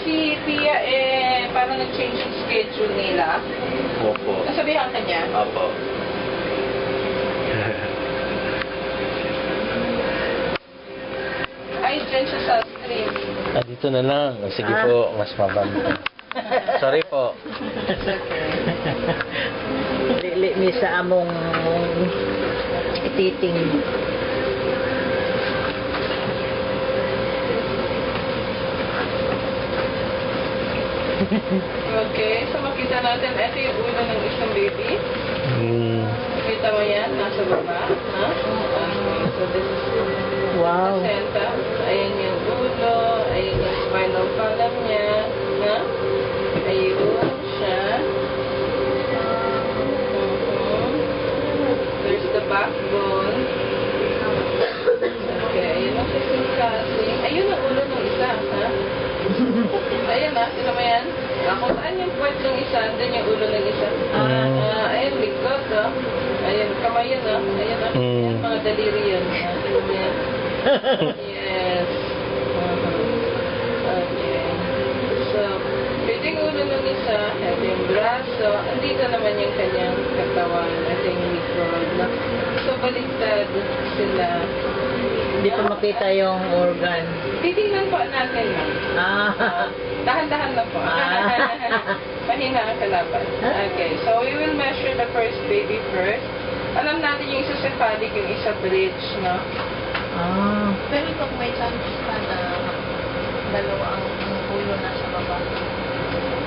si Pia parang nag-change yung schedule nila. Opo. Nasabihan ka niya? Opo. Ay, dyan siya sa stream. Dito na lang. Sige po, mas mababa. Sorry po. Lili mi sa among ititing. Okay, so makita natin, ito yung ulo ng isang baby. Kita mo yan, nasa baba. Ha? Okay, so this is Wow. placenta. Ayan yung ulo, ayan yung spinal column niya. Ha? Ayun siya. There's the backbone. Okay, ayun ang kasing-kasing. Ayun ang ulo ng isa, ha? Ayan na, kita mo yan? Kung saan yung puwet ng isa, andun yung ulo ng isa. Ayan, likod, ha? Ayan, kamay yun, ha? Ayan, ha? Ayan, mga daliri yun, ha? Ayan. Yes. Okay. So, ito yung ulo ng isa, ito yung braso, andito naman yung kanyang katawan, ito yung likod, no? So, baliktad sila. Hindi pa makita yung organ. Titingnan po natin, ma'am. Dahan-dahan lang po. Mahina ang kalaban. Okay, so we will measure the first baby first. Alam natin yung isa cephalic, yung isa bridge, no? Pero ito may chance pa na dalawa ang ulo nasa baba.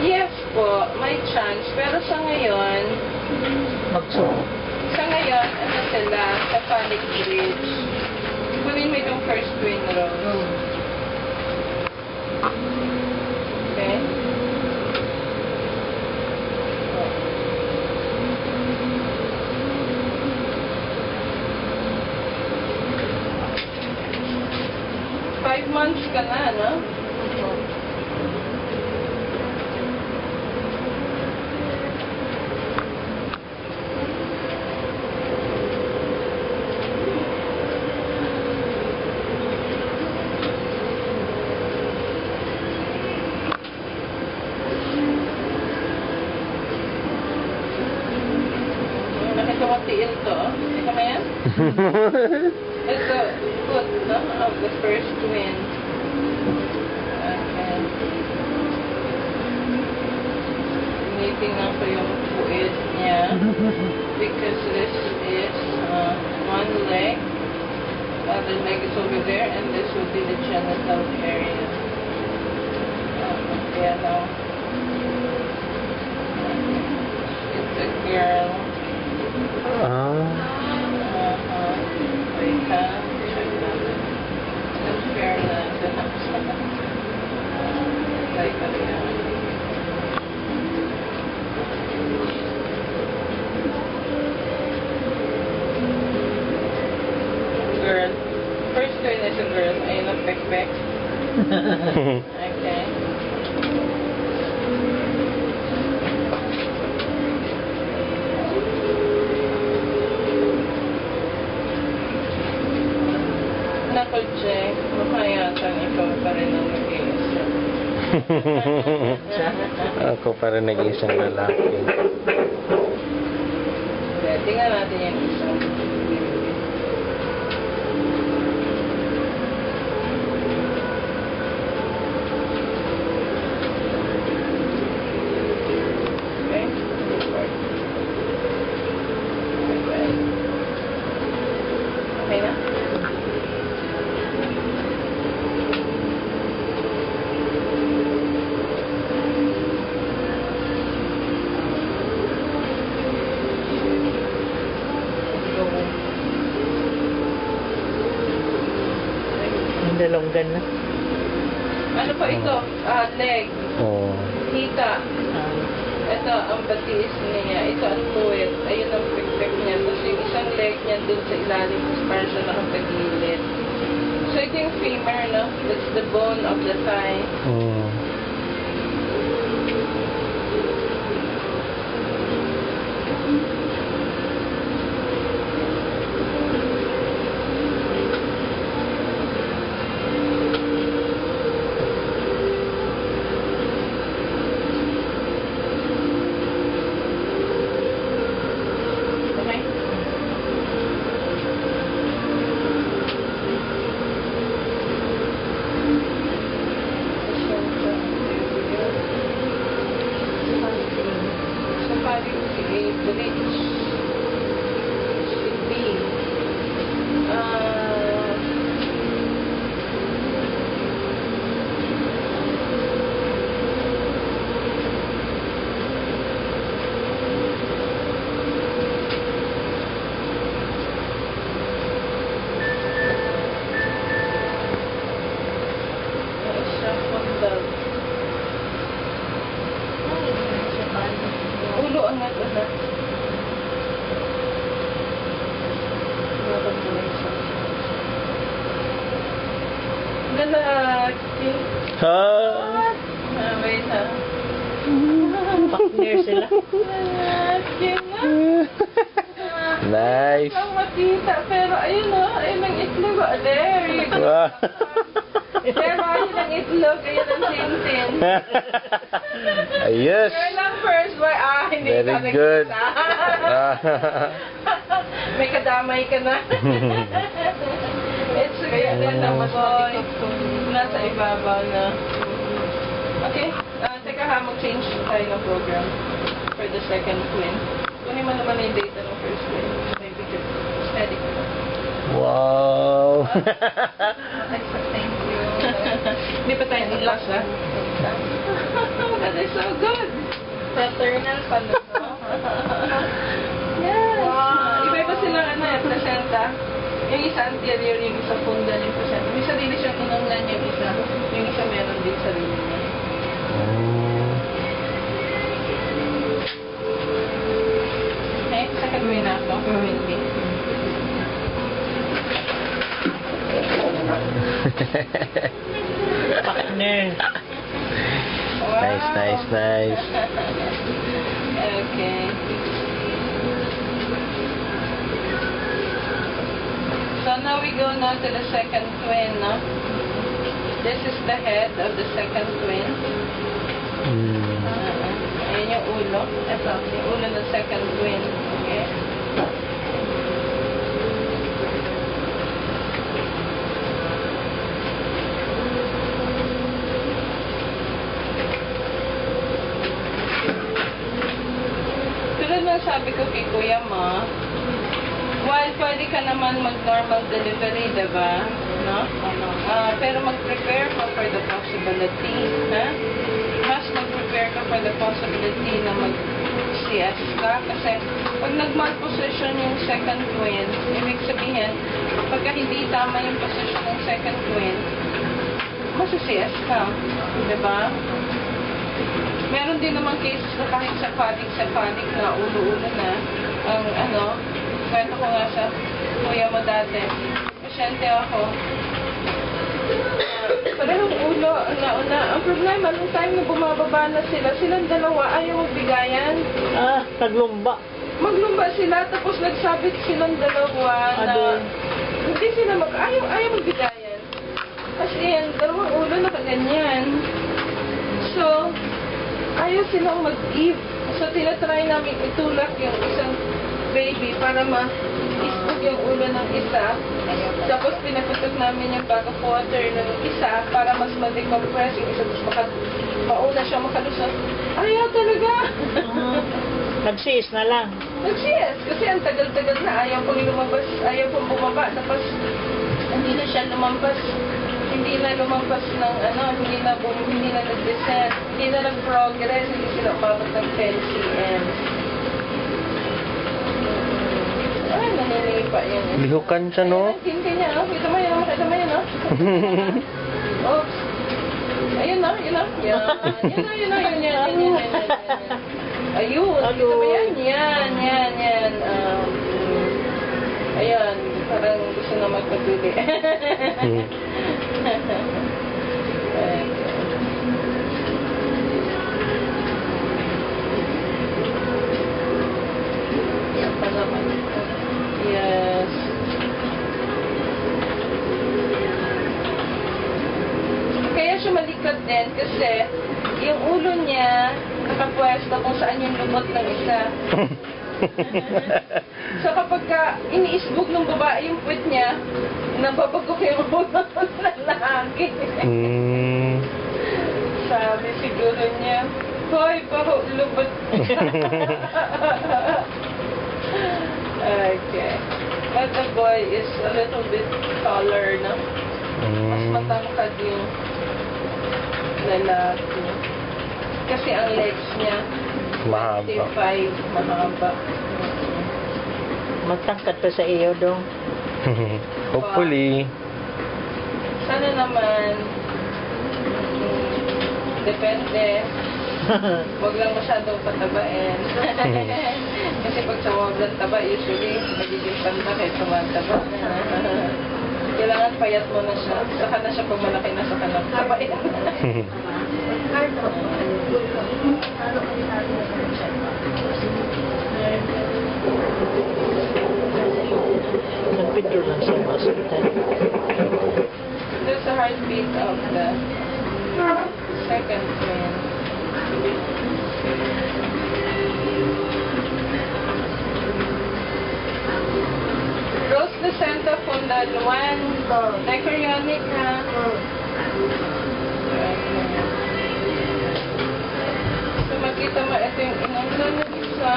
Yes po, may chance. Pero sa ngayon, ano sila, cephalic bridge. Kunin mo itong first twin rows. Okay? 5 months ka na, no? Nakikawatiil to. Ika mo yan? It's the foot, no? Of the first twin. Okay. Tinitingnan ko yung puwit niya. Because this is one leg. The other leg is over there. And this will be the genital area. Okay, now. It's a girl. Wait, check natin. Compare natin. Like, ano yan? Girl. First twin is a girl. Ayun ang pek-pek. Okay. Knuckle check. Mukha yata ikaw pa rin ang nag-iisa. Ako pa rin nag-iisang lalaki. Okay, tingnan natin yung isa. Okay. Okay na? Dalonggan na. Ano pa ito? Leg. Hita. Ito, ang batis niya. Ito ang puwet. Ayun ang pek-pek niya. Tapos yung isang leg niya dun sa ilalim. Tapos parang siya nakapagilid. So, ito yung femur, no? That's the bone of the thigh. anak. Ha? Wait ha. Partner sila. Anak, yun na. Nice. Lang makita, pero ayun o, ayun ang itlog. There you go. Wow. Pero ayun ang itlog, ayun ang tintin. Ayos. Girl lang first, boy. Hindi Very ka good. nagkita. May kadamay ka na. It's kaya ganda mo, boy. Nasa ibabaw na. Okay, teka ha, mag-change tayo ng program for the second twin. Kunin mo naman na yung data ng first twin. Maybe steady ko na. Wow. Thank you. Hindi pa tayo nag-last, ha? That is so good. Paternal pa na. Yes. Wow. Iba-iba silang placenta. Yung isa anterior, yung isa fundal yung placenta. May sarili siyang inanglan yung isa. Yung isa meron din sarili niya. Okay, second way na ako. Or hindi. Partner. Wow. Nice. Okay. So now we go now to the second twin, no? This is the head of the second twin. Ayan yung ulo. Ito, yung ulo ng second twin. Okay? Tulad ng sabi ko kay Kuya Ma, while pwede ka naman mag-normal delivery, diba? No? Pero mag-prepare ka for the possibility, ha? Mas mag-prepare ka for the possibility na mag-CS ka. Kasi pag nag-malposition yung second twin, ibig sabihin, pagka hindi tama yung position ng second twin, mas-CS ka. Diba? Meron din naman cases na kahit cephalic na ulo-ulo na, ang kwento ko nga sa kuya mo dati, pasyente ako, parehong ulo, nauna. Ang problema, nung time na bumababa na sila, silang dalawa ayaw magbigayan. Naglumba. Maglumba sila, tapos nagsabit silang dalawa na hindi sila ayaw magbigayan. Kasi yan, dalawang ulo nakaganyan. So, ayaw silang mag-give. So, tinatry namin itulak yung isang baby para ma-isbog yung ulo ng isa. Tapos, pinaputok namin yung bag of water ng isa para mas ma-decompress yung isa. Tapos, mauna siya makalusot. Ayaw talaga! Nagsiis na lang. Nag-CS. Kasi ang tagal-tagal na. Ayaw pong lumabas. Ayaw pong bumaba. Tapos, hindi na siya lumampas. Hindi na lumampas ng hindi na nag-descend, hindi na nag-progress, hindi sila umabot ng 10 cm. Ay, naninipa yan. Lihukan siya, no? Ayun, kinti niya, no? Kita mo yan, no? Oops. Ayun, no? Yun, no? Yan. Ayun, kita mo yan? Yan. Ayan, parang gusto na magpatuli. Yan pa naman. Yes. Kaya siya malikot din kasi yung ulo niya nakapwesto kung saan yung lubot ng isa. So kapag iniisbog ng babae yung puwet niya, nababagok yung ulo ng lalaki. Sabi siguro niya, hoy, lubot. Okay. But the boy is a little bit taller, no? Mas matangkad yung lalaki. Kasi ang legs niya, Mahaba. 25, mahaba. Magtangkad pa sa iyo, dong. Hopefully. Sana naman, depende. Huwag lang masyadong patabain. Kasi pag sobrang taba, usually, magiging panda kahit tumataba. Kailangan payat mo na siya. Saka na siya pag malaki na Sabay. San Pedro lang sa hospital. There's a heartbeat of the second twin. Rose Lucenta Fundal 1. Necryonic ha. So makita mo, ito yung inanglan ng isa.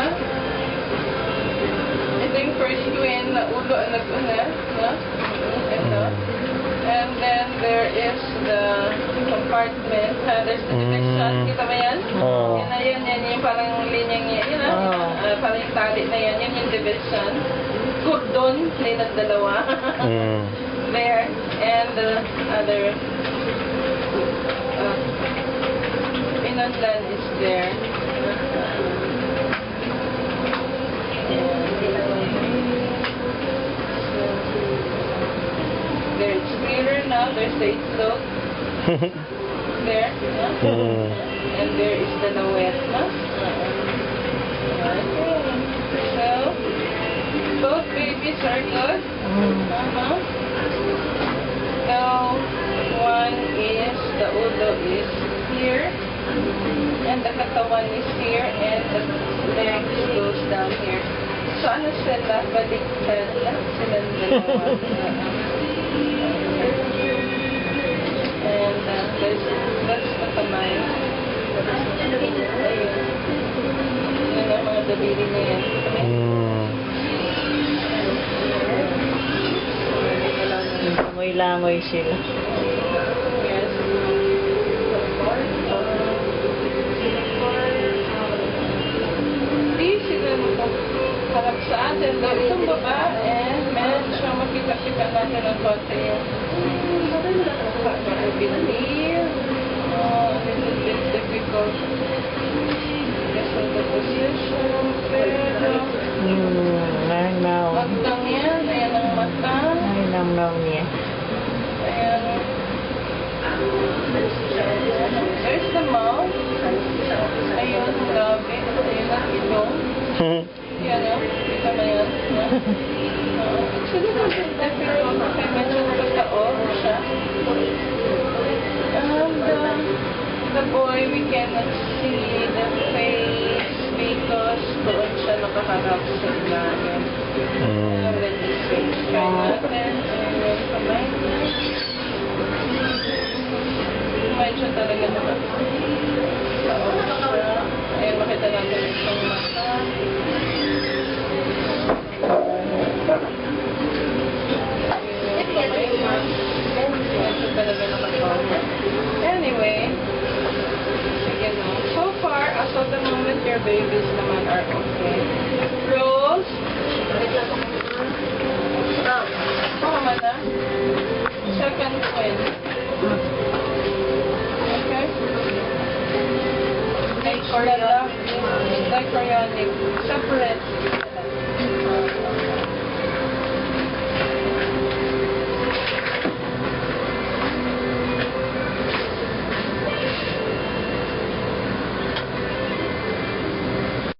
Ito yung first twin na ulo ang nag-una. No? Ito. And then there is the compartment. There's the division. Kita mo yan? Oo. Yan na yan. Yan yung parang linyang yan. Yun na. Parang yung tali na yan. Yan yung division. Cordon. Lane at dalawa. There. And the other inanlan is there. There's clearer now. There's the itlog. There. And there is the lawet. No? Okay. So, both babies are good. So, one is, the ulo is here. And the katawan is here. And the legs goes down here. So, ano sila? Baliktad lang sila dalawa. And that's the kamay. Ayun. Yan ang mga daliri na yan. Langoy-langoy sila. Yes. Di sila harap sa atin. Though itong babae, medyo makita-kita natin ang konti yung believe. A little bit difficult. Because of the position. Pero, Nanaw. magdang yan. Ayan ang mata. Ay, namnaw niya. Ayan. There's the mouth. Ayun, grabe. Ayun ang ilong. Yan o. Kita mo yan. It's a little bit difficult. Kaya medyo nakataob siya. The boy, we cannot see the face because doon siya nakaharap sa ilalim. And then the face. Try natin. Ayun, kamay. Medyo talaga naman. Ayun, makita natin itong mata. Medyo talaga nakatawa. Anyway, sige no. So far, as of the moment, your babies naman are okay. Rose? Mama na? Second twin. Okay? Dichorionic.